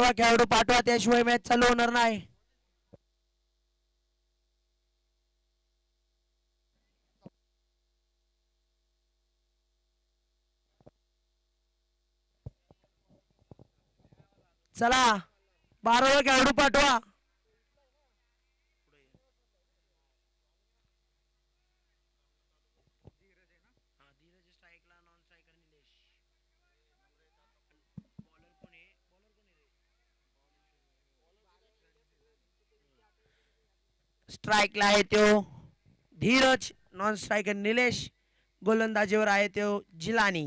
पाठवा खेळाडू पाठवा, त्याशिवाय मॅच चालू होणार नाही. चला 12 खेळाडू पाठवा. स्ट्राईकला आहे तो धीरज, नॉन स्ट्रायकर निलेश, गोलंदाजीवर आहे तो जिलानी.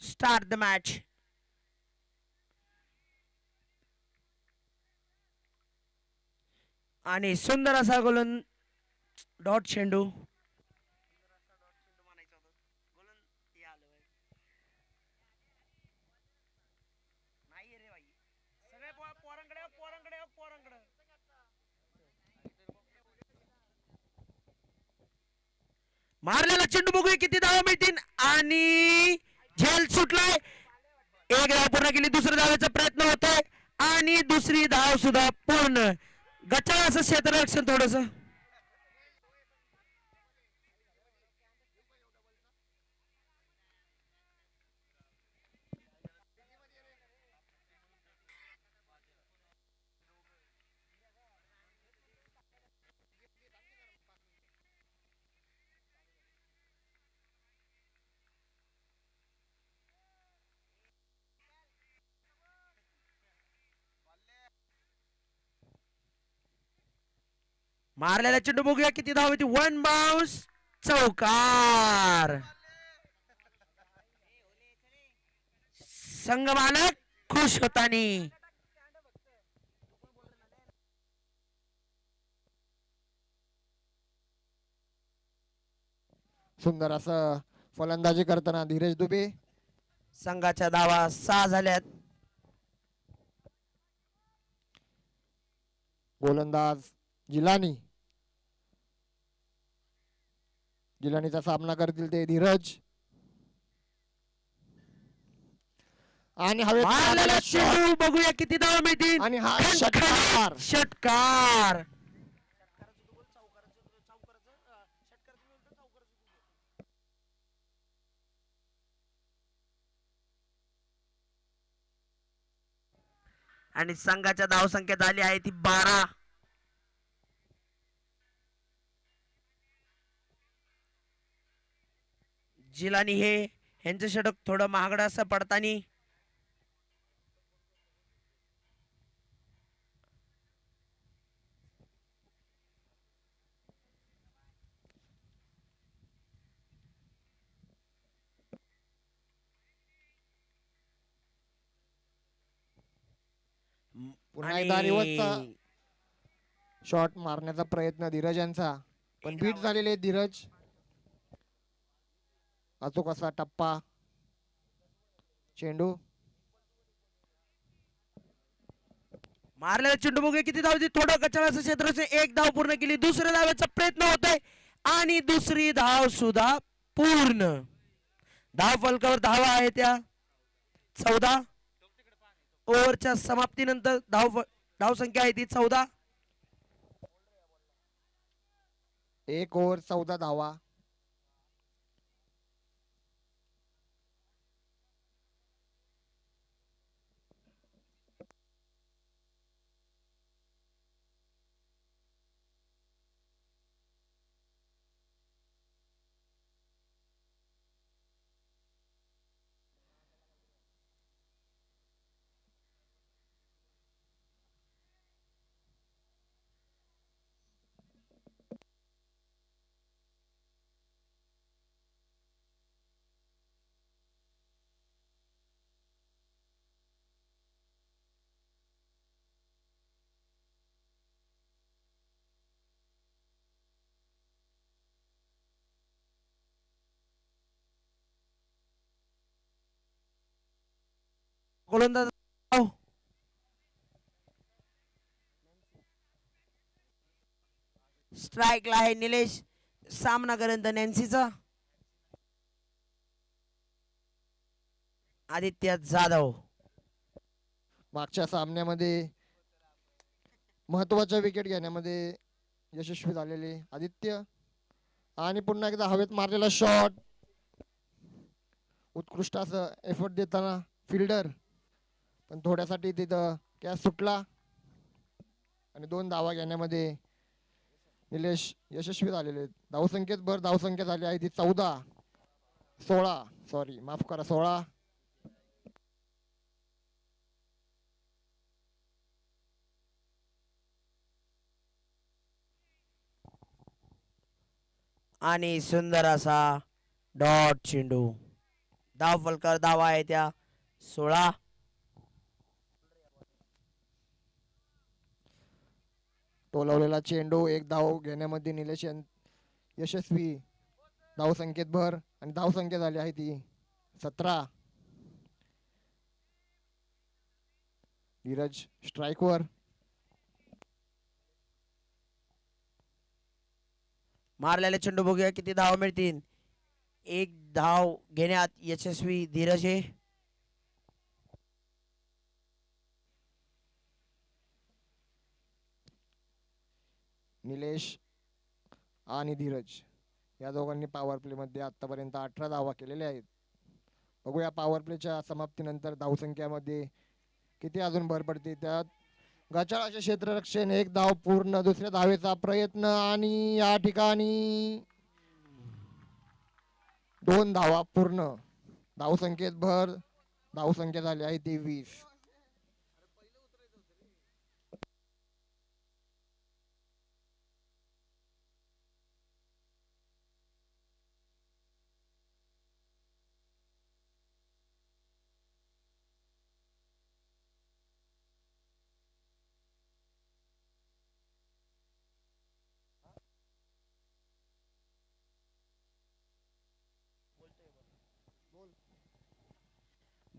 Start the match. आणि सुंदर असा डॉट चेंडू. मारलेला चेंडू बघूया किती धावा मिळतील. आणि झेल सुटलाय. एक धाव पूर्ण केली. दुसऱ्या धावेचा प्रयत्न होतोय आणि दुसरी धाव सुद्धा पूर्ण. गच्चा असं क्षेत्ररक्षण थोडस. मारलेला चेंडू बघूया किती धाव होती. 1 बाउन्स चौकार. संघ मालक खुश होतानी. सुंदर असं फलंदाजी करताना धीरज दुबे. संघाच्या धावा 6 झाल्यात. गोलंदाज जिलानी. जिलानीचा सामना करतील ते धीरज. आणि मारलेला चेंडू बघूया किती धावा मिळतील. आणि हा षटकार. षटकार. आणि संघाच्या धावसंख्या झाली आहे ती 12. जिलानी हे यांचं षटक थोडं महागडं असं पडतानी. पुन्हा एकदा रिवर्सचा शॉट मारण्याचा प्रयत्न धीरज यांचा, पण बीट झालेले धीरज. अचूक असा टप्पा चेंडू. मारलेला चेंडू बघूया किती धाव होती. थोडं कचरा क्षेत्राचे. एक धाव पूर्ण केली. दुसऱ्या धावेचा प्रयत्न होतोय आणि दुसरी धाव सुद्धा पूर्ण. धाव फलकावर धावा आहे त्या 14. ओव्हरच्या समाप्तीनंतर धाव संख्या आहे ती 14. 1 ओव्हर 14 धावा. गोलंदाज स्ट्राईकला आहे निलेश. सामना करंत नॅन्सीचा. आदित्य जाधव. मागच्या सामन्यामध्ये महत्वाच्या विकेट घेण्यामध्ये यशस्वी झालेले आदित्य. आणि पुन्हा एकदा हवेत मारलेला शॉट. उत्कृष्ट असं एफर्ट देताना फिल्डर, पण थोड्यासाठी तिथं कॅच सुटला आणि 2 धावा घेण्यामध्ये निलेश यशस्वी झालेले. धावसंख्येत भर धावसंख्या झाली आहे ती 16. आणि सुंदर असा डॉट चेंडू. धाव फलकर धावा आहे त्या 16. टोलवलेला चेंडू 1 धाव घेण्यामध्ये निलेश यशस्वी. धावसंख्येत भर आणि धावसंख्या झाली आहे ती 17. धीरज स्ट्राईकवर. मारलेले चेंडू बघूया किती धाव मिळतील. 1 धाव घेण्यात यशस्वी धीरज आहे. निलेश आणि धीरज या दोघांनी पॉवर प्ले मध्ये आतापर्यंत 18 धावा केलेल्या आहेत. बघूया पॉवर प्लेच्या समाप्तीनंतर धावसंख्यामध्ये किती अजून भर पडते. त्यात गचाळाचे क्षेत्ररक्षण 1 धाव पूर्ण. दुसऱ्या धावेचा प्रयत्न आणि या ठिकाणी 2 धावा पूर्ण. धावसंख्येत भर. धावसंख्या झाली आहे ती 20.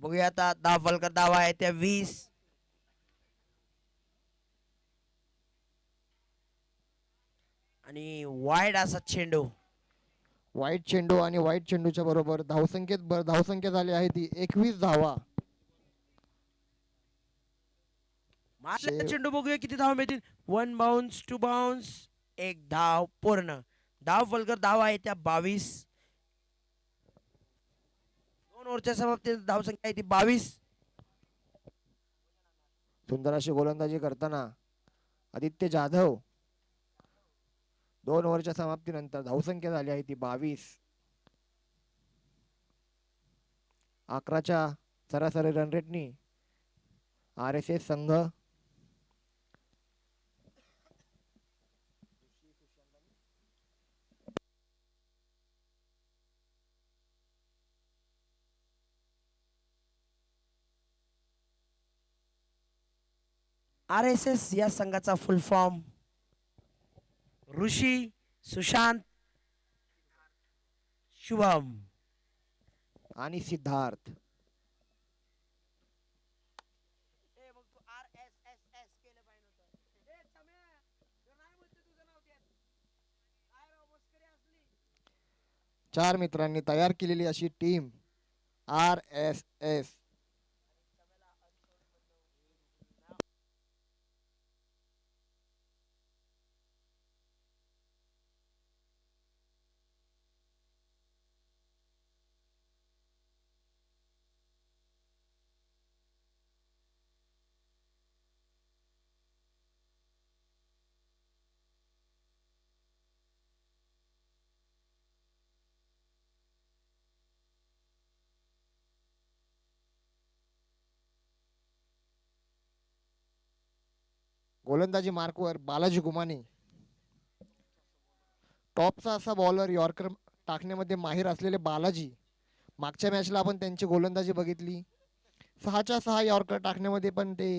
बघूया आता धाव फलकर धावा आहे त्या 20. आणि वाईड असा चेंडू. वाईट चेंडू आणि वाईट चेंडूच्या बरोबर धावसंख्येत भर. धावसंख्या झाली आहे ती 21 धावा. मारलेला चेंडू बघूया किती धाव मिळतील. 1 बाउन्स 2 बाउन्स 1 धाव पूर्ण. धाव फलकर धावा आहे त्या 22. 2 ओव्हरच्या समाप्तीत धावसंख्या आहे ती 22. सुंदर अशी गोलंदाजी करताना आदित्य जाधव. 2 ओव्हरच्या समाप्तीनंतर धावसंख्या झाली आहे ती 22. 11च्या सरासरी रन रेटनी RSS संघ RSS या संघाचा फुल फॉर्म ऋषी सुशांत शुभम आणि सिद्धार्थ. चार मित्रांनी तयार केलेली अशी टीम RSS. गोलंदाजी मार्कवर बालाजी गुमाने. टॉपचा असा बॉलर, यॉर्कर टाकण्यामध्ये माहीर असलेले बालाजी. मागच्या मॅचला आपण त्यांची गोलंदाजी बघितली. 6च्या 6 यॉर्कर टाकण्यामध्ये पण ते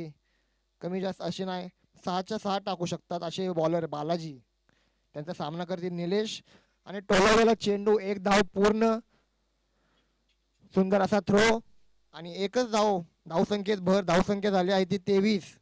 कमी जास्त असे नाही, 6च्या 6 टाकू शकतात असे बॉलर बालाजी. त्यांचा सामना करतील निलेश. आणि टोलवलेला चेंडू 1 धाव पूर्ण. सुंदर असा थ्रो आणि एकच धाव. धावसंख्येत भर. धावसंख्या झाली आहे ती 23.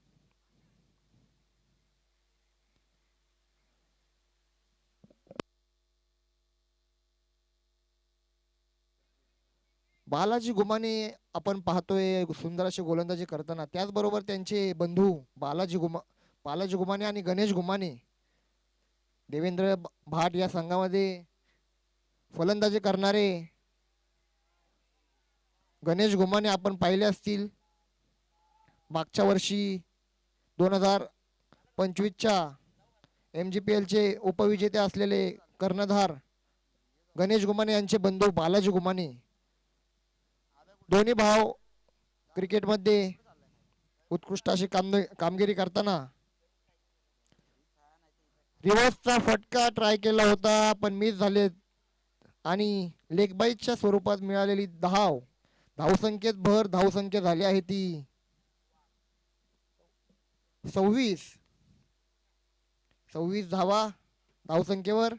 बालाजी गुमाने आपण पाहतोय सुंदर असे गोलंदाजी करताना, त्याचबरोबर त्यांचे बंधू बालाजी गुमाने आणि गणेश गुमाने देवेंद्र भाट या संघामध्ये फलंदाजी करणारे गणेश गुमाने आपण पाहिले असतील. मागच्या वर्षी 2025च्या MGPLचे उपविजेते असलेले कर्णधार गणेश गुमाने यांचे बंधू बालाजी गुमाने, दोन्ही भाव क्रिकेटमध्ये उत्कृष्ट अशी कामगिरी करताना रिव्हर्सचा फटका ट्राय केला होता पण मिस झाले आणि लेग बाईटच्या स्वरूपात मिळालेली धावसंख्येत भर धावसंख्या झाली आहे ती 26 धावा धावसंख्येवर.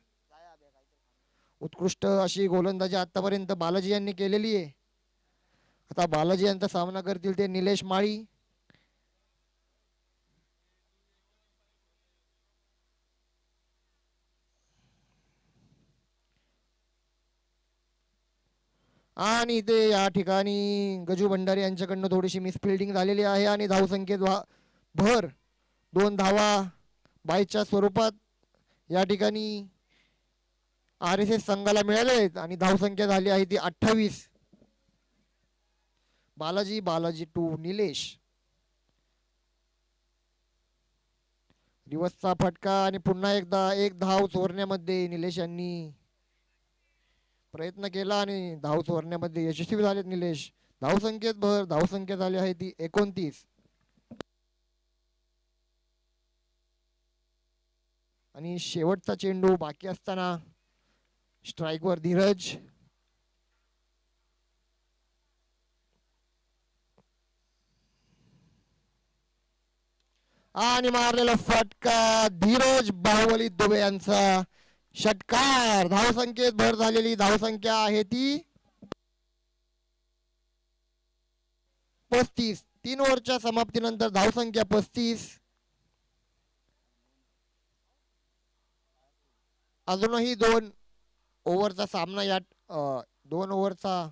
उत्कृष्ट अशी गोलंदाजी आतापर्यंत बालाजी यांनी केलेली आहे. आता बालाजी यांचा सामना करतील ते निलेश माळी. आणि ते या ठिकाणी गजू भंडारी यांच्याकडनं थोडीशी मिसफिल्डिंग झालेली आहे आणि धावसंख्येत भर 2 धावा बाईच्या स्वरूपात या ठिकाणी RSS संघाला मिळाले आहेत आणि धावसंख्या झाली आहे ती 28. बालाजी टू निलेश. रिव्हर्सचा फटका आणि पुन्हा एकदा एक धाव चोरण्यामध्ये निलेश यांनी प्रयत्न केला आणि धाव चोरण्यामध्ये यशस्वी झालेत निलेश. धावसंख्येत भर धावसंख्या झाली आहे ती 29. आणि शेवटचा चेंडू बाकी असताना स्ट्राईकवर धीरज. आणि मारलेला फटका धीरज बाहुबली दुबे यांचा षटकार. धावसंख्येत भर झालेली धावसंख्या आहे ती 35. 3 ओव्हरच्या समाप्तीनंतर धावसंख्या 35. अजूनही 2 ओव्हरचा सामना या 2 ओव्हरचा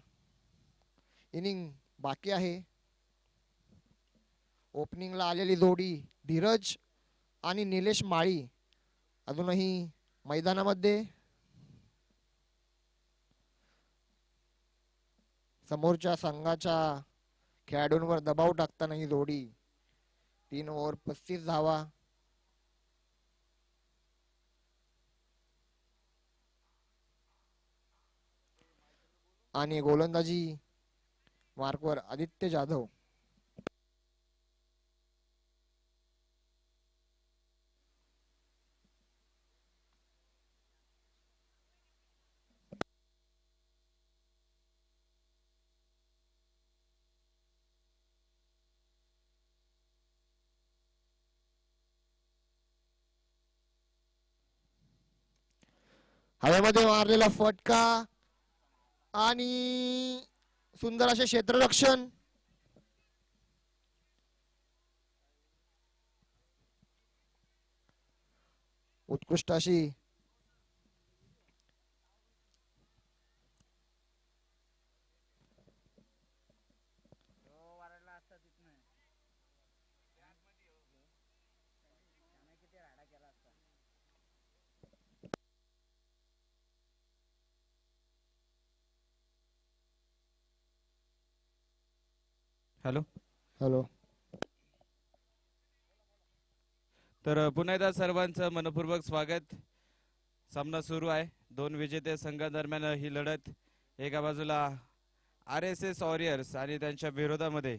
इनिंग बाकी आहे. ओपनिंगला आलेली जोडी धीरज आणि निलेश माळी अजूनही मैदानामध्ये. समोरच्या संघाच्या खेळाडूंवर दबाव टाकताना ही जोडी 3 ओव्हर 35 धावा. आणि गोलंदाजी मार्कवर आदित्य जाधव. हवेमध्ये मारलेला फटका आणि सुंदर असे क्षेत्ररक्षण. उत्कृष्ट अशी हॅलो. तर पुन्हा एकदा सर्वांचं मनपूर्वक स्वागत. सामना सुरू आहे. 2 विजेते संघादरम्यान ही लढत. एका बाजूला RSS वॉरियर्स आणि त्यांच्या विरोधामध्ये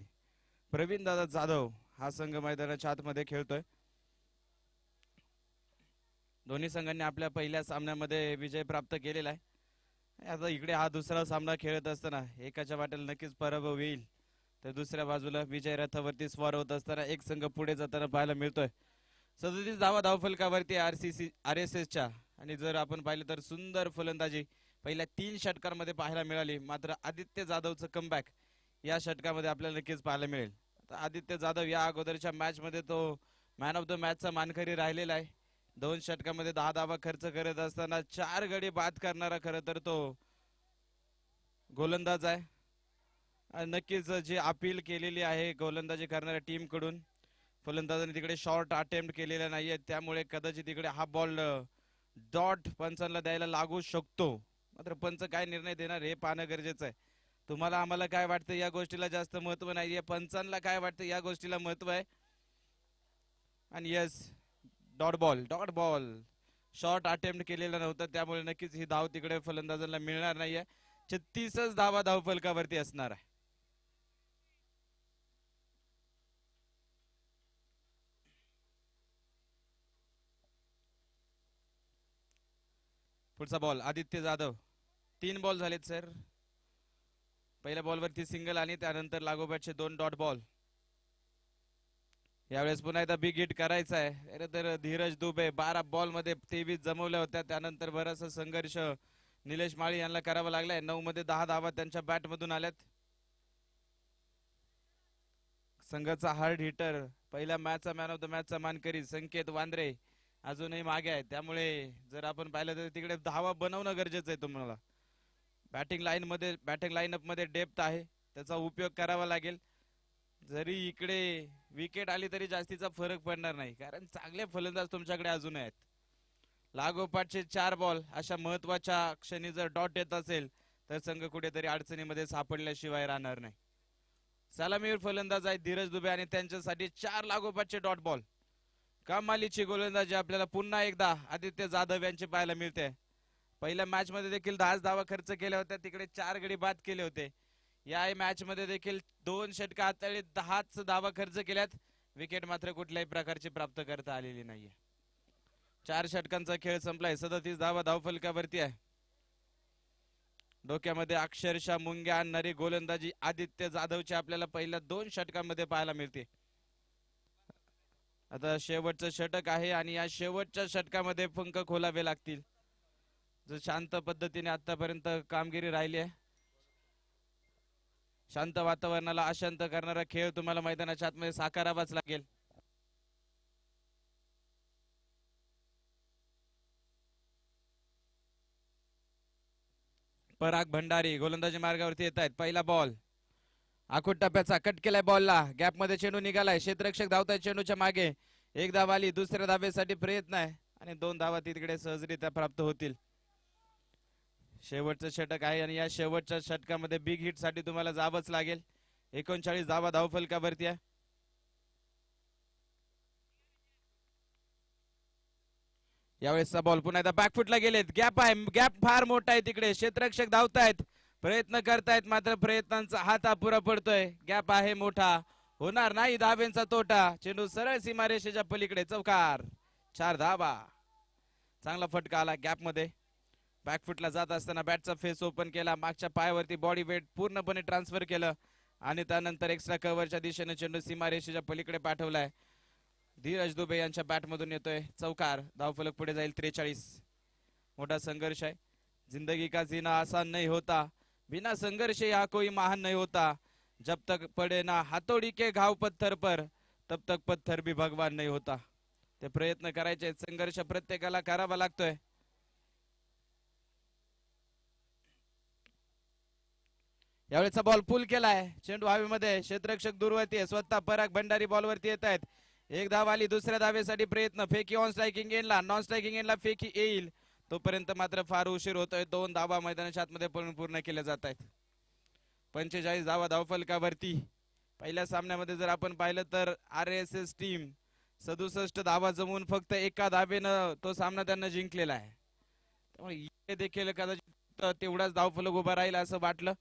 प्रवीण दादा जाधव हा संघ मैदानाच्या आतमध्ये खेळतोय. दोन्ही संघांनी आपल्या पहिल्या सामन्यामध्ये विजय प्राप्त केलेला आहे. आता इकडे हा दुसरा सामना खेळत असताना एकाच्या वाटेला नक्कीच पराभव होईल तर दुसऱ्या बाजूला विजय रथावरती स्वार होत असताना एक संघ पुढे जाताना पाहायला मिळतोय. 37 धावा धावफलकावरती RSSच्या. आणि जर आपण पाहिलं तर सुंदर फलंदाजी पहिल्या 3 षटकांमध्ये पाहायला मिळाली. मात्र आदित्य जाधवचं कमबॅक या षटकामध्ये आपल्याला नक्कीच पाहायला मिळेल. आदित्य जाधव या अगोदरच्या मॅच मध्ये तो मॅन ऑफ द मॅचचा मानकरी राहिलेला आहे. 2 षटकामध्ये 10 धावा खर्च करत असताना 4 गडी बाद करणारा खरं तर तो गोलंदाज आहे. नक्कीच जी अपील केलेली आहे गोलंदाजी करणाऱ्या टीम कडून, फलंदाजांनी तिकडे शॉर्ट अटेम्प्ट केलेला नाहीये, त्यामुळे कदाचित तिकडे हा बॉल डॉट पंचांना द्यायला लागू शकतो. मात्र पंच काय निर्णय देणार हे पाहणं गरजेचं आहे. तुम्हाला आम्हाला काय वाटतं या गोष्टीला जास्त महत्व नाहीये, पंचांना काय वाटतं या गोष्टीला महत्व आहे. आणि yes, dot ball short attempt केलेला नव्हता, त्यामुळे नक्कीच ही धाव तिकडे फलंदाजांना मिळणार नाहीये. 36च धावा धावफलकावरती असणार आहे. पुढचा बॉल आदित्य जाधव. 3 बॉल झालेत सर. पहिल्या बॉलवरती सिंगल आणि त्यानंतर लागोपाठचे 2 डॉट बॉल. यावेळेस पुन्हा एकदा बिग हिट करायचा आहे. अरे तर धीरज दुबे 12 बॉल मध्ये 23 जमवल्या होत्या, त्यानंतर बराचसा संघर्ष निलेश माळी यांना करावा लागलाय. 9 मध्ये 10 धावा त्यांच्या बॅट मधून आल्यात. संघाचा हार्ड हिटर, पहिल्या मॅचचा मॅन ऑफ द मॅचचा मानकरी संकेत वांद्रे अजूनही मागे आहे, त्यामुळे जर आपण पाहिलं तर तिकडे धावा बनवणं गरजेचं आहे. तुम्हाला बॅटिंग लाईनअप मध्ये डेप्थ आहे, त्याचा उपयोग करावा लागेल. जरी इकडे विकेट आली तरी जास्तीचा फरक पडणार नाही, कारण चांगले फलंदाज तुमच्याकडे अजून आहेत. लागोपाठचे 4 बॉल अशा महत्वाच्या क्षणी जर डॉट येत असेल तर संघ कुठेतरी अडचणीमध्ये सापडल्याशिवाय राहणार नाही. सलामीवीर फलंदाज आहेत धीरज दुबे आणि त्यांच्यासाठी 4 लागोपाठचे डॉट बॉल. कमालीची गोलंदाजी आपल्याला पुन्हा एकदा आदित्य जाधव यांची पाहायला मिळते. पहिल्या मॅच मध्ये देखील 10 धावा खर्च केल्या होत्या, तिकडे 4 गडी बाद केले होते. या मॅच मध्ये देखील 2 षटक हाताळली, 10 धावा खर्च केल्यात. विकेट मात्र कुठल्याही प्रकारची प्राप्त करता आलेली नाहीये. 4 षटकांचा खेळ संपलाय. 37 धावा धावफलकावरती आहे. डोक्यामध्ये अक्षरशः मुंग्या आणणारी गोलंदाजी आदित्य जाधवची आपल्याला पहिल्या 2 षटकांमध्ये पाहायला मिळते. आता शेवटचं षटक आहे आणि या शेवटच्या षटकामध्ये पंख खोलावे लागतील. जो शांत पद्धतीने आतापर्यंत कामगिरी राहिली आहे, शांत वातावरणाला अशांत करणारा खेळ तुम्हाला मैदानाच्या आतमध्ये साकारावाच लागेल. पराग भंडारी गोलंदाजी मार्गावरती येत आहेत. पहिला बॉल आखूड टप्प्याचा, कट केलाय बॉलला, गॅप मध्ये चेंडू निघालाय. क्षेत्ररक्षक धावताय चेंडूच्या मागे. 1 धाव आली, दुसऱ्या धावेसाठी प्रयत्न आहे आणि 2 धावा तिकडे सहजरित्या प्राप्त होतील. शेवटचं षटक आहे आणि या शेवटच्या षटकामध्ये बिग हिट साठी तुम्हाला जावंच लागेल. 39 धावा धावफलकावरती आहे. यावेळेसचा बॉल पुन्हा एकदा बॅकफुटला गेलेत. गॅप आहे, गॅप फार मोठा आहे तिकडे. क्षेत्ररक्षक धावतायत, प्रयत्न करतायत, मात्र प्रयत्नांचा हात अपुरा पडतोय. गॅप आहे मोठा, होणार नाही धावेंचा तोटा. चेंडू सरळ सीमारेषेच्या पलीकडे, चौकार. 4 धावा. चांगला फटका आला गॅप मध्ये. बॅकफुटला जात असताना बॅटचा फेस ओपन केला, मागच्या पायावरती बॉडी वेट पूर्णपणे ट्रान्सफर केलं आणि त्यानंतर एक्स्ट्रा कव्हरच्या दिशेने चेंडू सीमारेषेच्या पलीकडे पाठवलाय. धीरज दुबे यांच्या बॅट मधून येतोय, चौकार. धावफलक पुढे जाईल 43. मोठा संघर्ष आहे. जिंदगी का जीना आसान नहीं होता, बिना संघर्ष हा कोई महान नहीं होता. जब तक पडे ना हातोडी के घाव पत्थर पर, तब तक पत्थर भी भगवान नहीं होता. ते प्रयत्न करायचे, संघर्ष प्रत्येकाला करावा लागतोय. यावेळेचा बॉल पुल केलाय, चेंडू हवेमध्ये. क्षेत्ररक्षक दूरवरती आहे, स्वतः पराग भंडारी बॉलवरती येत आहेत. 1 धाव आली, दुसऱ्या धावेसाठी प्रयत्न. फेकी ऑन स्ट्रायकिंग एंडला, नॉन स्ट्रायकिंग एंडला फेकी येईल, तोपर्यंत मात्र फार उशीर होतोय. 2 धावा मैदानाच्या आतमध्ये पूर्ण केल्या जात आहेत. 45 धावा धावफलकावरती. पहिल्या सामन्यामध्ये जर आपण पाहिलं तर RSS टीम 67 धावा जमवून फक्त 1 धावेनं तो सामना त्यांना जिंकलेला आहे. त्यामुळे इथे देखील कदाचित तेवढाच धावफलक उभा राहील असं वाटलं,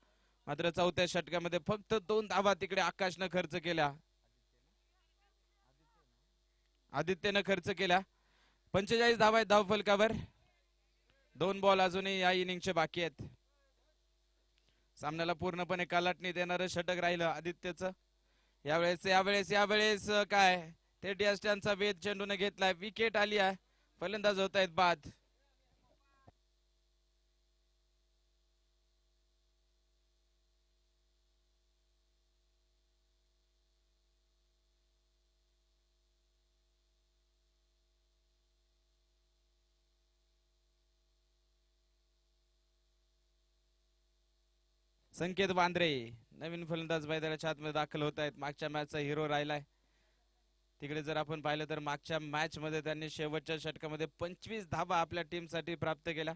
मात्र 4थ्या षटकामध्ये फक्त 2 धावा तिकडे आकाशनं खर्च केल्या, आदित्यनं खर्च केल्या. 45 धावा आहेत धावफलकावर. 2 बॉल अजूनही या इनिंगचे बाकी आहेत. सामन्याला पूर्णपणे कालाटणी देणारं षटक राहिलं आदित्यचं. यावेळेस काय ते डिस्टन्सचा वेध चेंडूने घेतलाय. विकेट आली आहे, फलंदाज होत आहेत बाद. संकेत वांद्रे नवीन फलंदाज मैदानाच्या आतमध्ये दाखल होत आहेत. मागच्या मॅचचा हिरो राहिलाय. तिकडे जर आपण पाहिलं तर मागच्या मॅच मध्ये त्यांनी शेवटच्या षटकामध्ये 25 धावा आपल्या टीम साठी प्राप्त केल्या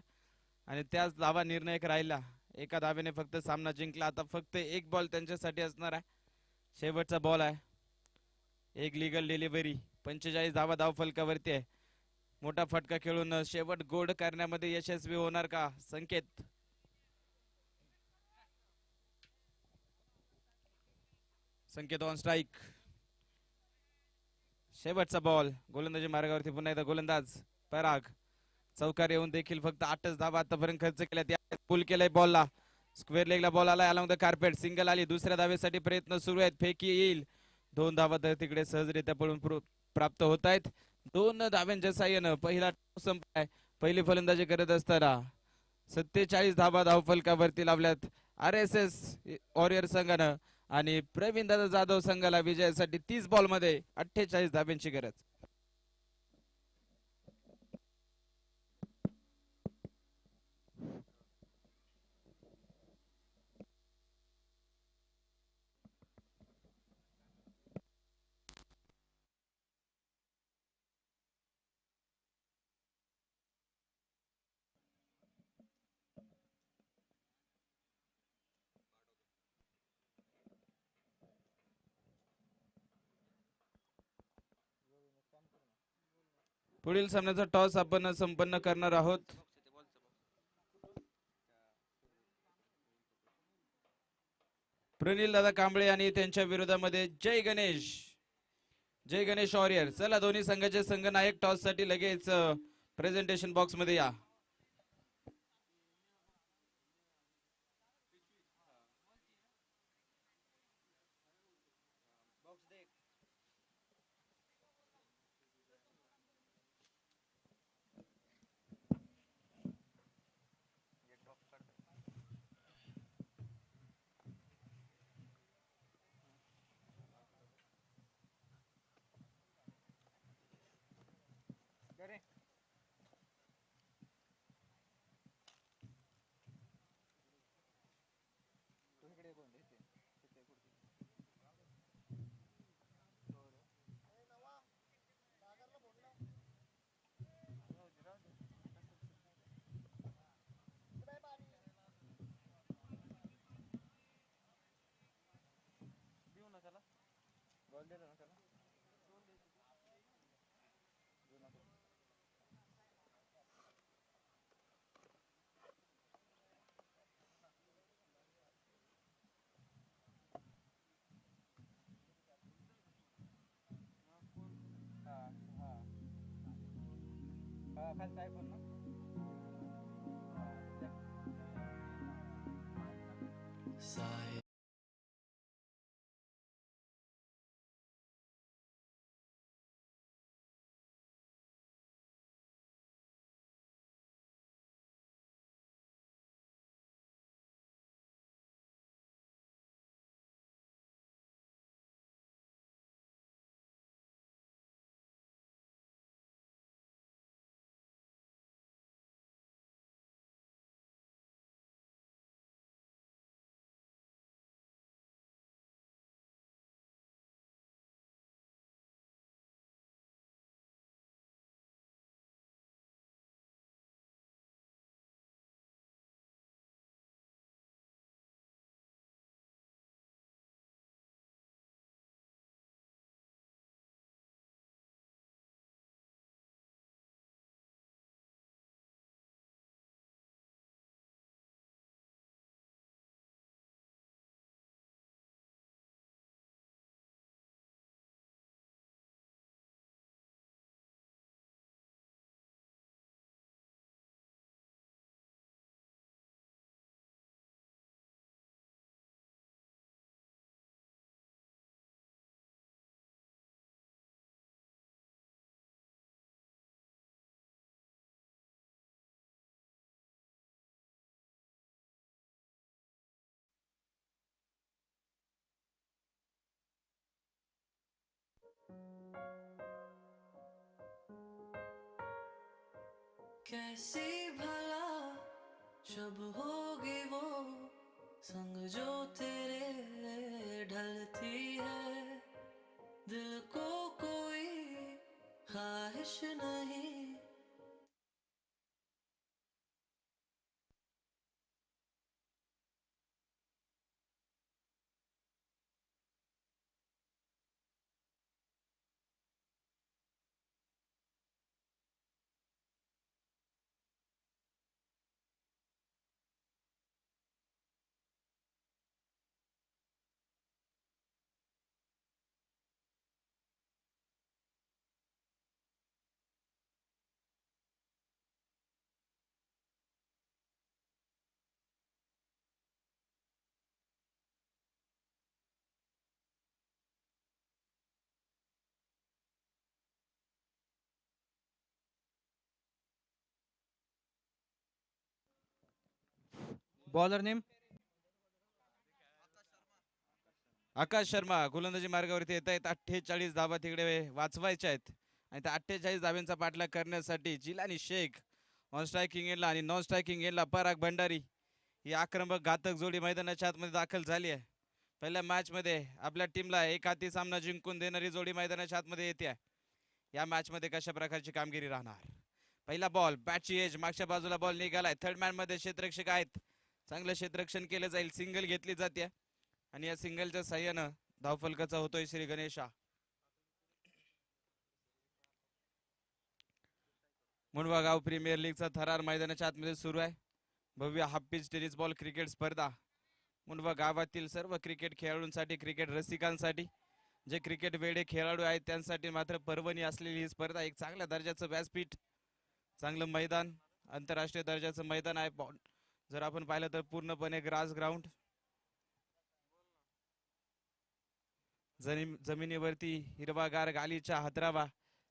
आणि त्याच धावा निर्णायक राहिला. एका धावेने फक्त सामना जिंकला. आता फक्त एक बॉल त्यांच्यासाठी असणार आहे. शेवटचा बॉल आहे. एक लिगल डिलिव्हरी. 45 धावा धाव फलकावरती आहे. मोठा फटका खेळून शेवट गोड करण्यामध्ये यशस्वी होणार का संकेत? संकेत ऑन स्ट्राईक. शेवटचा बॉल. गोलंदाजी मार्गावरती पुन्हा एकदा गोलंदाज पराग. चौकार येऊन देखील फक्त 8च धावा आतापर्यंत खर्च केल्यात. पुल केलाय बॉलला. स्क्वेअर लेगला बॉल आलाय अलॉंग द कार्पेट. सिंगल आली. दुसऱ्या धावेसाठी प्रयत्न सुरू आहेत. फेकी येईल. 2 धावा तर तिकडे सहजरित्या पळून प्राप्त होत आहेत. 2 धाव्यांच्या साह्यानं पहिला संपलाय. पहिली फलंदाजी करत असताना 47 धावा धाव फलकावरती लावल्यात RSS वॉरियर संघानं आणि प्रवीण दादा जाधव संघाला विजयासाठी 30 बॉल मध्ये 48 धाब्यांची गरज. पुढील सामन्याचा टॉस आपण संपन्न करणार आहोत. प्रनिल दादा कांबळे आणि त्यांच्या विरोधामध्ये जय गणेश वॉरियर. चला दोन्ही संघाचे संघनायक टॉस साठी लगेच प्रेझेंटेशन बॉक्स मध्ये या. कैसी भला जब होगी वो संग जो तेरे ढलती है, दिल को कोई ख्वाहिश नहीं। बॉलर नेम आकाश शर्मा गोलंदाजी मार्गावरती येत आहेत. 48 धावा तिकडे वाचवायच्या आहेत आणि त्या 48 धाव्यांचा पाठलाग करण्यासाठी जिलानी शेख ऑन स्ट्रायकिंग एंडला आणि नॉन स्ट्रायकिंग एंडला पराग भंडारी ही आक्रमक घातक जोडी मैदानाच्या आतमध्ये दाखल झाली आहे. पहिल्या मॅच मध्ये आपल्या टीमला एक हाती सामना जिंकून देणारी जोडी मैदानाच्या आतमध्ये येते. या मॅच मध्ये कशा प्रकारची कामगिरी राहणार? पहिला बॉल बॅटची एज मागच्या बाजूला बॉल निघालाय. थर्ड मॅन मध्ये क्षेत्ररक्षक आहेत, चांगलं क्षेत्ररक्षण केलं जाईल. सिंगल घेतली जाते आणि या सिंगलच्या साह्यानं धावफलकाचा होतोय श्री गणेशा. मुंडवा गाव प्रीमियर लीगचा थरार मैदानाच्या आतमध्ये सुरू आहे. भव्य half pitch tennis ball cricket स्पर्धा मुंडवा गावातील सर्व क्रिकेट खेळाडूंसाठी, क्रिकेट रसिकांसाठी, जे क्रिकेट वेडे खेळाडू आहेत त्यांसाठी मात्र पर्वणी असलेली ही स्पर्धा. एक चांगल्या दर्जाचं व्यासपीठ, चांगलं मैदान, आंतरराष्ट्रीय दर्जाचं मैदान आहे. जर आपण पाहिलं तर पूर्णपणे ग्रास ग्राउंड, जमिनीवरती हिरवागार गालीचा हादरावा,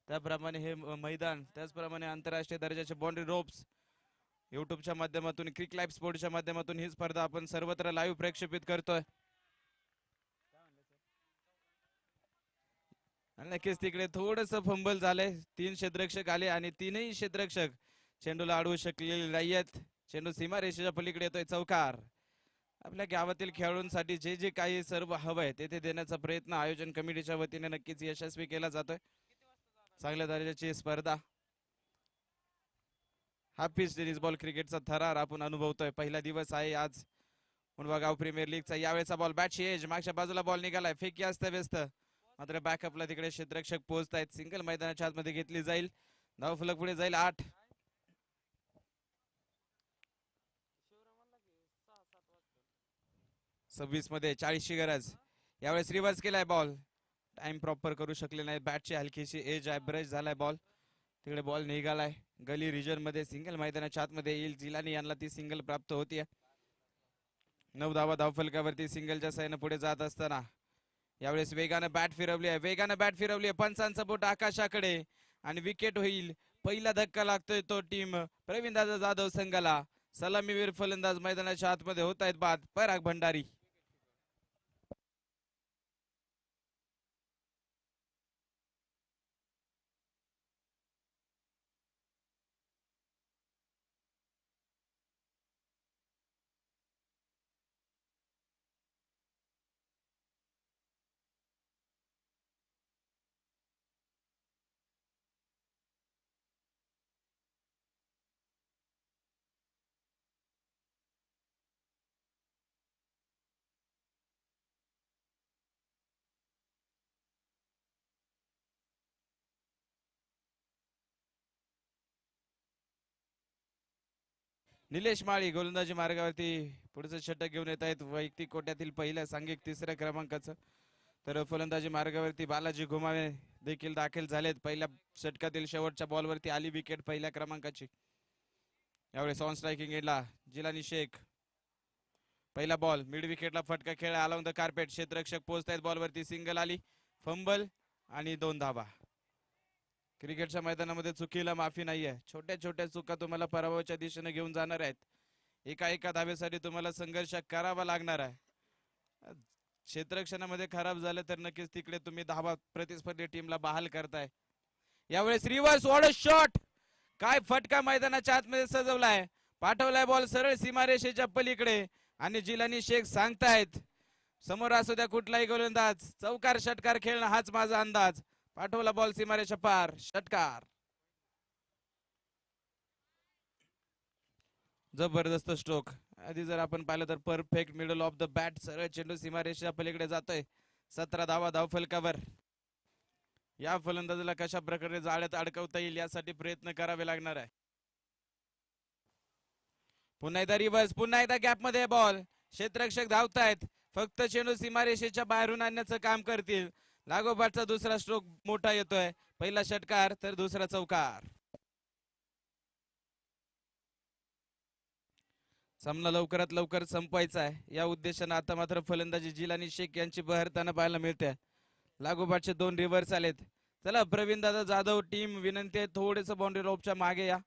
त्याप्रमाणे हे मैदान, त्याचप्रमाणे आंतरराष्ट्रीय दर्जाचे बाउंड्री रोप्स. युट्यूबच्या माध्यमातून, क्रिक लाईव्ह स्पोर्टच्या माध्यमातून ही स्पर्धा आपण सर्वत्र लाईव्ह प्रक्षेपित करतोय. आणि नक्कीच तिकडे थोडस फंबल झालंय. 3 क्षेत्ररक्षक आले आणि 3ही क्षेत्ररक्षक चेंडूला अडवू शकलेले नाहीयेत. चेंडू सीमारेषेच्या पलीकडे येतोय. चौकार. आपल्या गावातील खेळाडूंसाठी जे जे काही सर्व हवंय ते देण्याचा प्रयत्न आयोजन कमिटीच्या वतीने नक्कीच यशस्वी केला जातोय. चांगल्या दर्जाची स्पर्धा, हा पिच टेनिस बॉल क्रिकेटचा थरार आपण अनुभवतोय. पहिला दिवस आहे आज मुंडवा गाव प्रीमियर लीगचा. यावेळेचा बॉल बॅटची एज मागच्या बाजूला बॉल निघालाय. फेकी असतं व्यस्त, मात्र बॅकअपला तिकडे क्षेत्ररक्षक पोहोचतायत. सिंगल मैदानाच्या आतमध्ये घेतली जाईल. धावफलक पुढे जाईल 8. सव्वीस मध्ये 40 ची गरज. यावेळेस रिव्हर्स केलाय बॉल, टाइम प्रॉपर करू शकले नाही. बॅटची हलकीशी एज आहे, ब्रश झालाय बॉल, तिकडे बॉल निघालाय. गली रिजन मध्ये सिंगल मैदानाच्या आतमध्ये येईल. जिलानी यांना ती सिंगल प्राप्त होतीये. 9 धावा धावफलकावरती सिंगलच्या साह्याने पुढे जात असताना यावेळेस वेगानं बॅट फिरवली आहे, वेगानं बॅट फिरवली आहे. पंचांचा बोट आकाशाकडे आणि विकेट होईल. पहिला धक्का लागतोय तो टीम प्रवीणदादा जाधव संघाला. सलामीवीर फलंदाज मैदानाच्या आतमध्ये होत आहेत बाद. पराग भंडारी. निलेश माळी गोलंदाजी मार्गावरती पुढचं षटक घेऊन येत आहेत. वैयक्तिक कोट्यातील पहिल्या, सांघिक 3ऱ्या क्रमांकाचं. तर फलंदाजी मार्गावरती बालाजी घुमावे देखील दाखल झालेत. पहिल्या षटकातील शेवटच्या बॉलवरती आली विकेट पहिल्या क्रमांकाची. यावेळेस ऑन स्ट्रायकिंग एंडला जिलानी शेख. पहिला बॉल मिड विकेटला फटका खेळ अलाउंड द कार्पेट. क्षेत्ररक्षक पोहोचतायत बॉलवरती. सिंगल आली, फंबल आणि 2 धावा. क्रिकेटच्या मैदानामध्ये चुकीला माफी नाहीये. छोट्या छोट्या चुका तुम्हाला पराभवाच्या दिशेने घेऊन जाणार आहेत. एका धावेसाठी तुम्हाला संघर्ष करावा लागणार आहे. क्षेत्ररक्षणामध्ये खराब झालं तर नक्कीच तिकडे तुम्ही धावा प्रतिस्पर्धी टीमला बहाल करताय. यावेळेस रिव्हर्स ऑर्डर शॉट, काय फटका मैदानाच्या आतमध्ये सजवलाय. पाठवलाय बॉल सरळ सीमारेषेच्या पलीकडे आणि जिलानी शेख सांगतायत समोर असू द्या कुठलाही गोलंदाज, चौकार षटकार खेळणं हाच माझा अंदाज. पाठवला बॉल सीमारेषा पार, षटकार. जबरदस्त स्ट्रोक. आधी जर आपण पाहिलं तर perfect middle of the bat, सरळ चेंडू सीमारेषेच्या पलीकडे जातोय. 17 धावा धावफलकावर. या फलंदाजाला कशा प्रकारे जाळ्यात अडकवता येईल यासाठी प्रयत्न करावे लागणार आहे. पुन्हा एकदा रिव्हर्स, पुन्हा एकदा गॅप मध्ये बॉल. क्षेत्ररक्षक धावतायत, फक्त चेंडू सीमारेषेच्या बाहेरून आणण्याचं काम करतील. लागोपाठचा दुसरा स्ट्रोक मोठा येतोय. पहिला षटकार तर दुसरा चौकार. सामना लवकरात लवकर संपवायचा आहे. या उद्देशाने आता मात्र फलंदाजी जिलानी शेख यांची बहरताना पाहायला मिळते. लागोपाठचे 2 रिव्हर्स आलेत. चला प्रवीण दादा जाधव टीम विनंती आहे थोडेस बाउंड्री रोपच्या मागे या.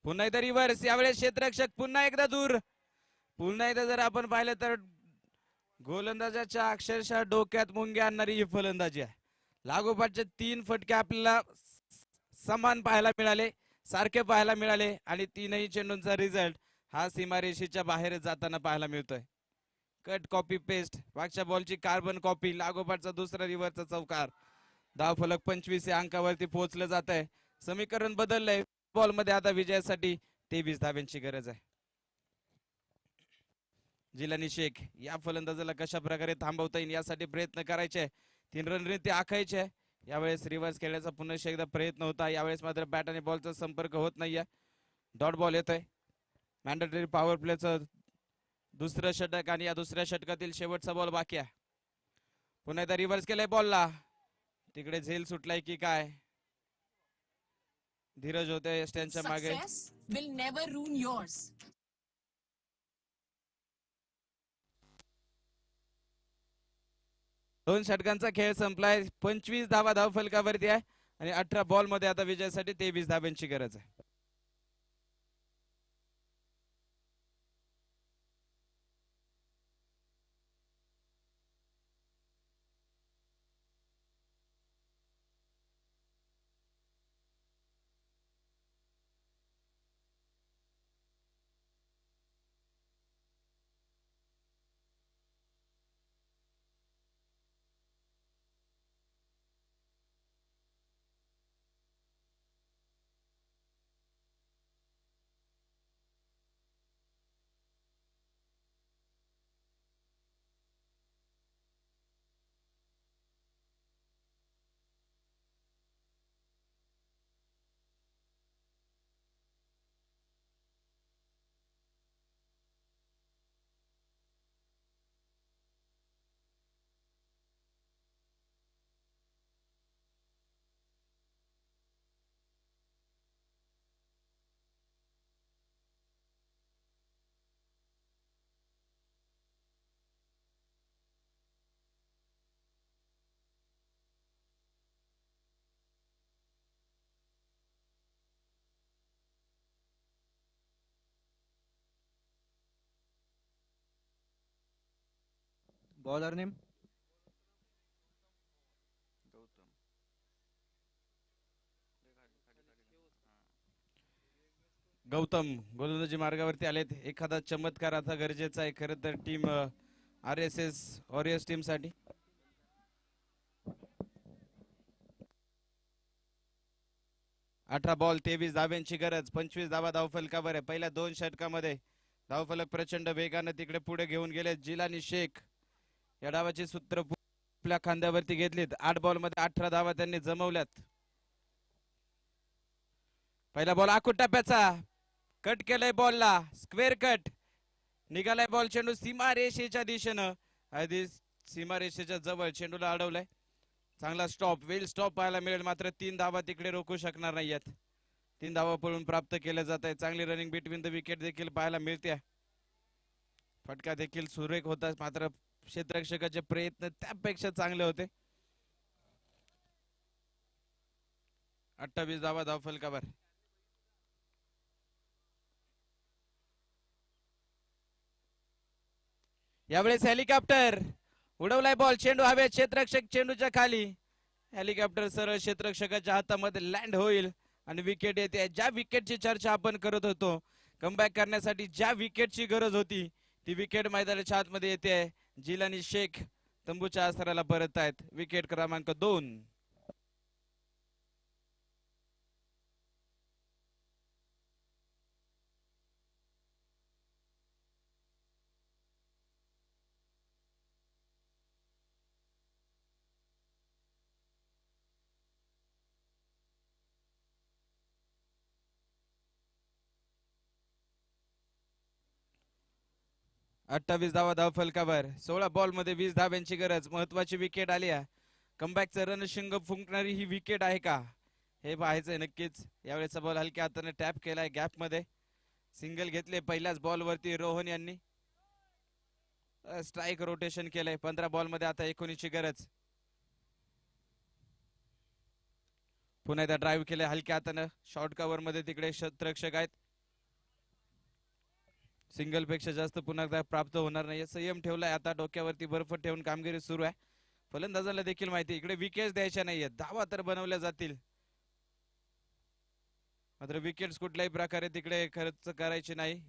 पुन्हा एकदा रिव्हर्स, यावेळेस क्षेत्ररक्षक पुन्हा एकदा दूर. पुन्हा एकदा जर आपण पाहिलं तर गोलंदाजाच्या अक्षरशः डोक्यात मुंग्या आणणारी ही फलंदाजी आहे. लागोपाठचे 3 फटके आपल्याला समान पाहायला मिळाले, सारखे पाहायला मिळाले आणि 3ही चेंडूंचा रिझल्ट हा सीमारेषेच्या बाहेर जाताना पाहायला मिळतोय. कट कॉपी पेस्ट, मागच्या बॉलची कार्बन कॉपी. लागोपाठचा दुसरा रिव्हरचा चौकार. धावफलक 25 या अंकावरती पोहोचलं जात आहे. समीकरण बदललंय. बॉल मध्ये आता विजयासाठी 23 धाव्यांची गरज आहे. जिलानी शेख या फलंदाजाला कशा प्रकारे थांबवता येईल यासाठी प्रयत्न करायचे. 3 रणनीती आखायचे. यावेळेस रिव्हर्स खेळण्याचा पुन्हा एकदा प्रयत्न होता. यावेळेस मात्र बॅट आणि बॉलचा संपर्क होत नाहीये. डॉट बॉल येतोय. मॅन्डेटरी पॉवर प्लेचं दुसरं षटक आणि या दुसऱ्या षटकातील शेवटचा बॉल बाकी आहे. पुन्हा एकदा रिव्हर्स केलाय बॉलला. तिकडे झेल सुटलाय की काय? धीरज होते त्यांच्या मागे. Success will never ruin yours. दोन षटकांचा खेळ संपलाय. 25 धावा धावफलकावरती आहे आणि 18 बॉल मध्ये आता विजयासाठी 23 धाव्यांची गरज आहे. बॉलर नेम गौतम गोलंदाजी मार्गावरती आलेत. एखादा चमत्कार आता गरजेचा आहे खरं तर टीम RSS वॉरियर्स टीम साठी. अठरा बॉल 23 धाव्यांची गरज. 25 धावा धावफलकावर आहे. पहिल्या 2 षटकामध्ये धावफलक प्रचंड वेगाने तिकडे पुढे घेऊन गेले जिलानी शेख. या डावाची सूत्र आपल्या खांद्यावरती घेतलीत. 8 बॉल मध्ये 18 धावा त्यांनी जमवल्यात. पहिला बॉल आखूड टप्प्याचा. कट केलाय बॉलला. Square cut. निघालाय बॉल. चेंडू सीमारेषेच्या दिशेनं. आधी सीमारेषेच्या जवळ चेंडूला अडवलाय. चांगला स्टॉप, वेल स्टॉप पाहायला मिळेल. मात्र 3 धावा तिकडे रोखू शकणार नाहीयेत. 3 धावा पळून प्राप्त केल्या जात आहे. चांगली रनिंग बिटवीन द विकेट देखील पाहायला मिळते. फटका देखील सुरेख होता. मात्र क्षेत्ररक्षकाचे प्रयत्न त्यापेक्षा चांगले होते. 28 धावा धावफलकावर. यावेळेस हेलिकॉप्टर. उडवलाय बॉल. चेंडू हवे. क्षेत्ररक्षक चेंडूच्या खाली. हेलिकॉप्टर सरळ क्षेत्ररक्षकाच्या हातामध्ये लँड होईल आणि विकेट येते. ज्या विकेटची चर्चा आपण करत होतो, कमबॅक करण्यासाठी ज्या विकेटची गरज होती ती विकेट मैदानाच्या आतमध्ये येते. जिलानी शेख तंबूच्या आसराला परत आहेत. विकेट क्रमांक 2. अठ्ठावीस धावा धाव फलकावर. 16 बॉल मध्ये 20 धाव्यांची गरज. महत्वाची विकेट आली आहे. कमबॅकचं रणशिंग फुंकणारी ही विकेट आहे का हे पाहायचंय नक्कीच. यावेळेचा बॉल हलक्या हाताने टॅप केलाय गॅप मध्ये. सिंगल घेतले पहिल्याच बॉल वरती रोहन यांनी. स्ट्राईक रोटेशन केलंय. 15 बॉल मध्ये आता 19 ची गरज. पुन्हा एकदा ड्राईव्ह केलंय हलक्या हातानं. शॉर्ट कव्हर मध्ये तिकडे क्षेत्ररक्षक आहेत. सिंगल पेक्षा जास्त पुन्हा एकदा प्राप्त होणार नाही. संयम ठेवलाय आता. डोक्यावरती बर्फ ठेवून कामगिरी सुरू आहे. फलंदाजाला देखील माहिती इकडे विकेट्स द्यायच्या नाहीयेत. धावा तर बनवल्या जातील, मात्र विकेट्स कुठल्याही प्रकारे तिकडे खर्च करायची नाही.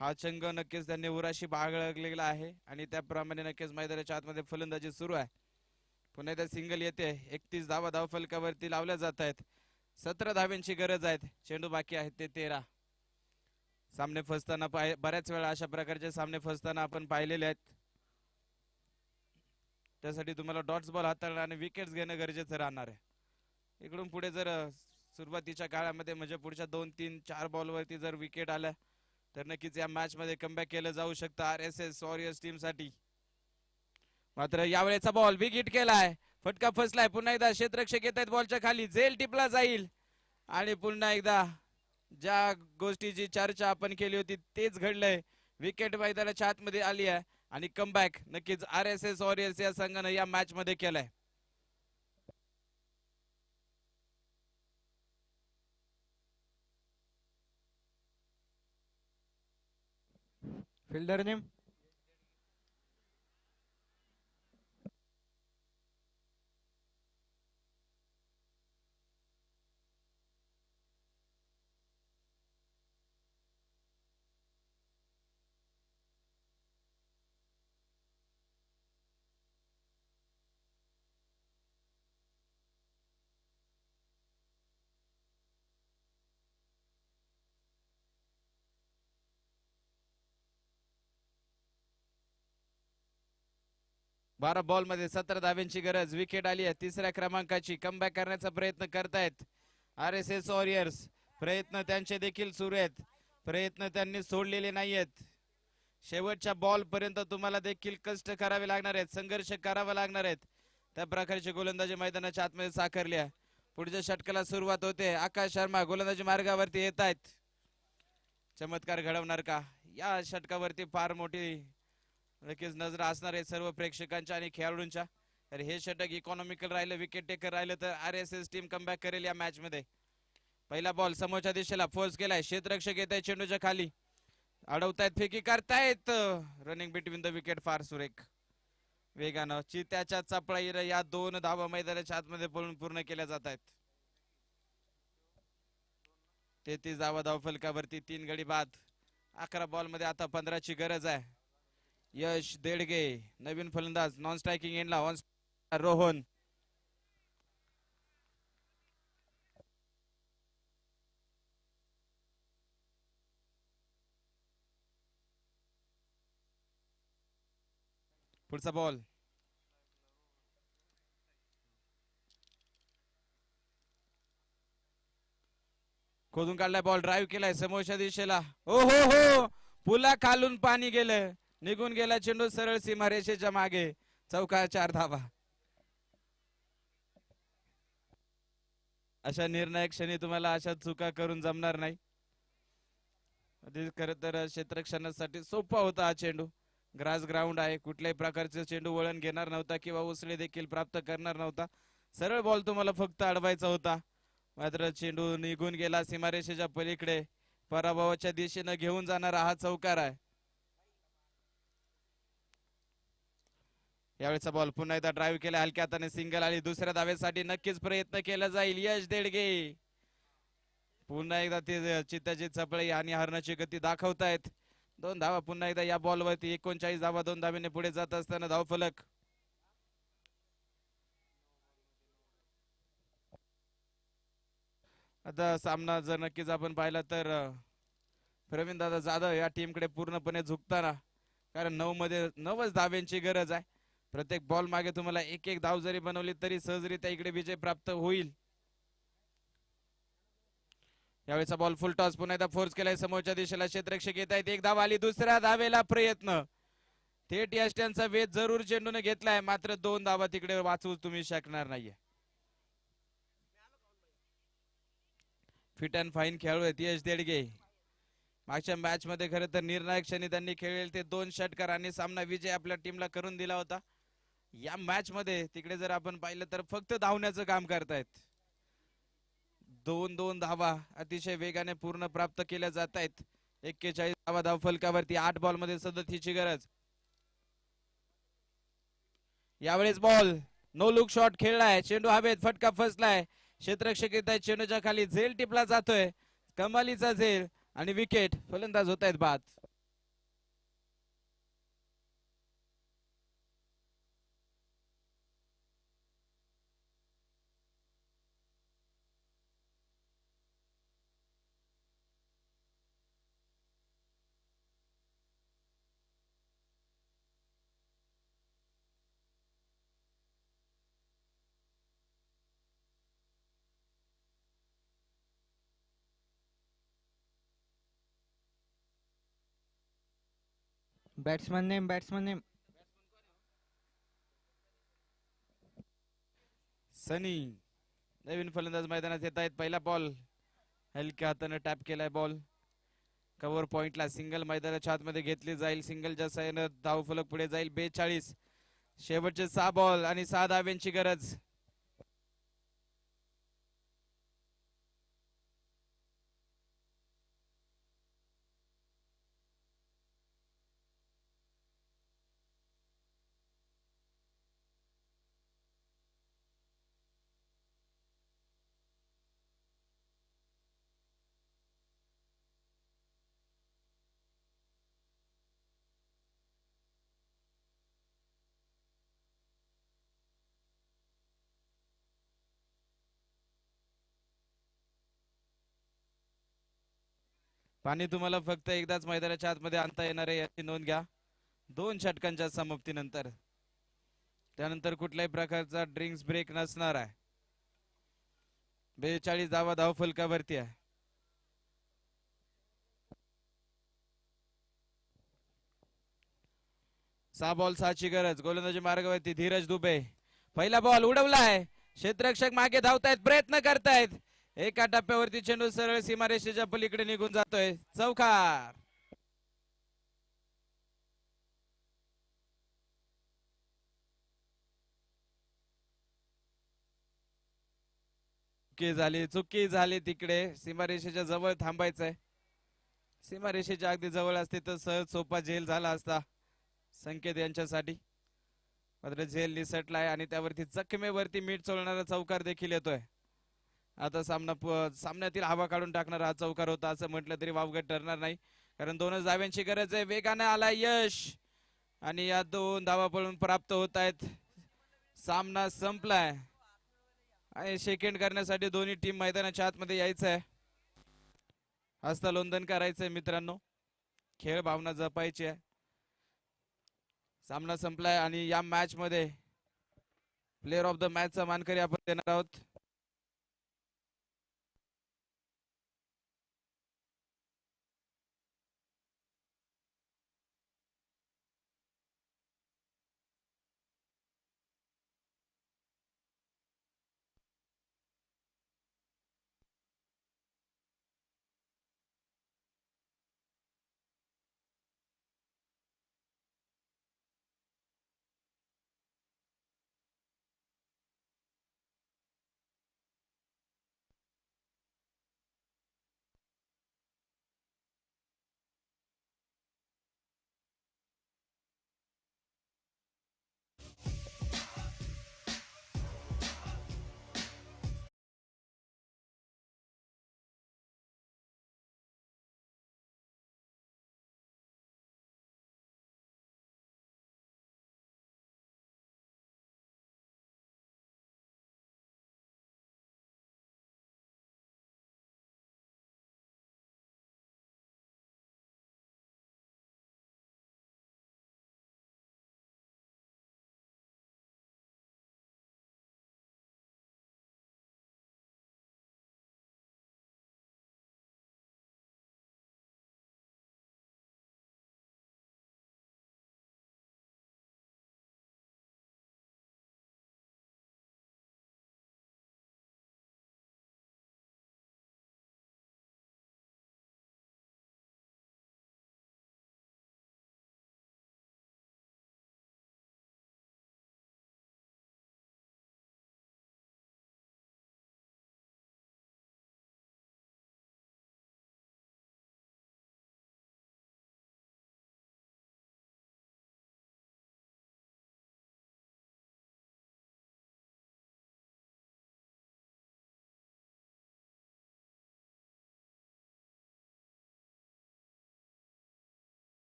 हा चंग नक्कीच त्यांनी उराशी बाळगलेला आहे आणि त्याप्रमाणे नक्कीच मैदानाच्या आतमध्ये फलंदाजी सुरू आहे. पुन्हा एकदा सिंगल येते. 31 धावा धाव फलकावरती लावल्या जात आहेत. 17 धाव्यांची गरज आहे. चेंडू बाकी आहेत ते 13. सामने फसताना बऱ्याच वेळा अशा प्रकारचे सामने फसताना आपण पाहिलेले आहेत. त्यासाठी तुम्हाला डॉट्स बॉल हाताळणं आणि विकेट्स घेणं गरजेचं राहणार आहे. इकडून पुढे जर सुरुवातीच्या काळामध्ये म्हणजे पुढच्या 2, 3, 4 बॉल वरती जर विकेट आल्या तर नक्कीच या मॅच मध्ये कमबॅक केलं जाऊ शकतं RSS वॉरियर्स टीम साठी. मात्र यावेळेचा बॉल बिग हिट केलाय. फटका फसलाय. पुन्हा एकदा क्षेत्ररक्षक येत आहेत बॉलच्या खाली. झेल टिपला जाईल आणि पुन्हा एकदा ज्या गोष्टीची चर्चा आपण केली होती तेच घडलंय. विकेट मैदानाच्या आतमध्ये आली आहे आणि कमबॅक नक्कीच RSS वॉरियर्स या संघानं या मॅच मध्ये केलाय. फिल्डर नेम बारा बॉल मध्ये 17 धाव्यांची गरज. विकेट आली आहे 3ऱ्या क्रमांकाची. कमबॅक करण्याचा प्रयत्न करतायत RSS वॉरियर्स. प्रयत्न त्यांचे देखील सुरू आहेत. प्रयत्न त्यांनी सोडलेले नाहीयेत. शेवटच्या बॉल पर्यंत तुम्हाला देखील कष्ट करावे लागणार आहेत, संघर्ष करावा लागणार आहेत. त्या प्रकारची गोलंदाजी मैदानाच्या आतमध्ये साकारली आहे. पुढच्या षटकाला सुरुवात होते. आकाश शर्मा गोलंदाजी मार्गावरती येत आहेत. चमत्कार घडवणार का या षटकावरती? फार मोठी नक्कीच नजर असणार आहे सर्व प्रेक्षकांच्या आणि खेळाडूंच्या. तर हे षटक इकॉनॉमिकल राहिलं, विकेट टेकर राहिलं तर RSS टीम कमबॅक करेल या मॅच मध्ये. पहिला बॉल समोरच्या दिशेला फोर्स केलाय. क्षेत्ररक्षक येत आहे चेंडूच्या खाली. अडवतायत, फेकी करतायत. रनिंग बिटवीन द विकेट फार सुरेख वेगानं चित्याच्या चपळाईला या 2 धावा मैदानाच्या आतमध्ये पळून पूर्ण केल्या जात आहेत. 33 धावा धाव फलकावरती 3 गडी बाद. 11 बॉल मध्ये आता 15 ची गरज आहे. यश देडगे नवीन फलंदाज. नॉन स्ट्रायकिंग एंडला ऑन रोहन. पुढचा बॉल खोदून काढलाय. बॉल ड्राईव्ह केलाय समोरच्या दिशेला. ओ हो हो, पुला खालून पाणी गेलं, निघून गेला चेंडू सरळ सीमारेषेच्या मागे. चौका 4 धावा. अशा निर्णायक क्षणी तुम्हाला अशा चुका करून जमणार नाही. खर तर क्षेत्ररक्षणासाठी सोपा होता हा चेंडू. ग्रास ग्राउंड आहे, कुठल्याही प्रकारचे चेंडू वळण घेणार नव्हता किंवा उसळे देखील प्राप्त करणार नव्हता. सरळ बॉल तुम्हाला फक्त अडवायचा होता. मात्र चेंडू निघून गेला सीमारेषेच्या पलीकडे. पराभवाच्या दिशेने घेऊन जाणारा हा चौकार आहे. यावेळेचा बॉल पुन्हा एकदा ड्राईव्ह केला, हलक्या हाताने सिंगल आली. दुसऱ्या धावेसाठी नक्कीच प्रयत्न केला जाईल. यश देडगे पुन्हा एकदा ते चित्ताची चपळी आणि हरणाची गती दाखवतायत. 2 धावा पुन्हा एकदा या बॉल वरती. 39 धावा 2 धावेने पुढे जात असताना धावफलक. आता सामना जर नक्कीच आपण पाहिला तर प्रवीण दादा जाधव या टीमकडे पूर्णपणे झुकताना, कारण 9च धाव्यांची गरज आहे. प्रत्येक बॉल मागे तुम्हाला एक एक धाव जरी बनवली तरी सहजरित्या इकडे विजय प्राप्त होईल. यावेळेचा बॉल फुल टॉस पुन्हा एकदा फोर्स केलाय समोरच्या दिशेला. क्षेत्ररक्षक येत आहेत. एक धाव आली. दुसऱ्या धावेला प्रयत्न थेट यष्ट्यांचा वेध जरूर चेंडूने घेतलाय, मात्र 2 धावा तिकडे वाचवू तुम्ही शकणार नाहीये. फिट अँड फाईन खेळू आहेत यश देडगे. मागच्या मॅच मध्ये खरं तर निर्णायक क्षणी त्यांनी खेळलेले ते 2 षटकार आणि सामना विजय आपल्या टीमला करून दिला होता. या मॅच मध्ये तिकडे जर आपण पाहिलं तर फक्त धावण्याचं काम करतायत. 2 धावा अतिशय वेगाने पूर्ण प्राप्त केल्या जात आहेत. 41 धावा धाव फलकावरती. 8 बॉल मध्ये 37 गरज. यावेळेस बॉल नो लुक शॉट खेळलाय. चेंडू हवेत, फटका फसलाय. क्षेत्ररक्षक येत आहेत. चेंडूच्या खाली झेल टिपला जातोय. कमालीचा झेल आणि विकेट. फलंदाज होत आहेत बाद. Batsman name. सनी नवीन फलंदाज मैदानात येत आहेत. पहिला बॉल हलक्या हाताने टॅप केलाय. बॉल कव्हर पॉइंटला सिंगल मैदानाच्या आतमध्ये घेतली जाईल. सिंगलच्या साहाय्याने धाव फलक पुढे जाईल. 42 शेवटचे 6 बॉल आणि 6 धाव्यांची गरज. पाणी तुम्हाला फक्त एकदाच मैदानाच्या आतमध्ये आणता येणार आहे याची नोंद घ्या. 2 षटकांच्या समाप्तीनंतर. त्यानंतर कुठल्याही प्रकारचा ड्रिंक्स ब्रेक नसणार आहे. 42 धावा धाव फलकावरती आहे. 6 बॉल 6 ची गरज. गोलंदाजी मार्गावरती धीरज दुबे. पहिला बॉल उडवलाय. क्षेत्ररक्षक मागे धावतायत, प्रयत्न करतायत. एका टप्प्यावरती चेंडू सरळ सीमारेषेच्या पलीकडे निघून जातोय. चौकार. चुकी झाली तिकडे. सीमारेषेच्या जवळ थांबायचंय. सीमारेषेच्या अगदी जवळ असते तर सहज सोपा झेल झाला असता संकेत यांच्यासाठी. मात्र झेल निसटलाय आणि त्यावरती जखमेवरती मीठ चोळणारा चौकार देखील येतोय. आता सामन्यातील हवा काढून टाकणारा हा चौकार होता असं म्हटलं तरी वावगं ठरणार नाही, कारण 2च धाव्यांची गरज आहे. वेगाने आलाय यश आणि या 2 धावा पळून प्राप्त होत आहेत. सामना संपलाय आणि सेकंड करण्यासाठी दोन्ही टीम मैदानाच्या आतमध्ये यायचं आहे. हस्तलोंदन करायचंय मित्रांनो. खेळ भावना जपायची आहे. सामना संपलाय आणि या मॅच मध्ये प्लेअर ऑफ द मॅच चा मानकरी आपण देणार आहोत.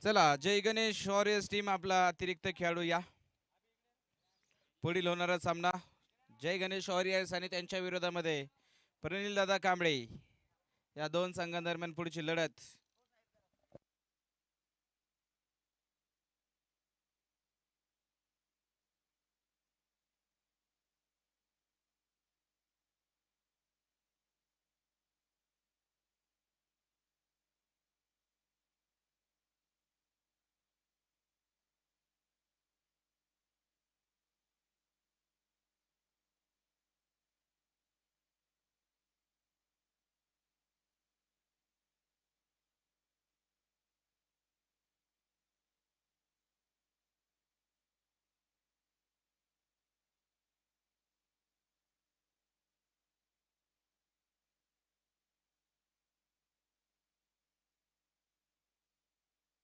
चला जय गणेश वॉरियर्स टीम आपला अतिरिक्त खेळाडू या. पुढील होणारा सामना जय गणेश वॉरियर्स आणि त्यांच्या विरोधामध्ये प्रणील दादा कांबळे या दोन संघांदरम्यान पुढची लढत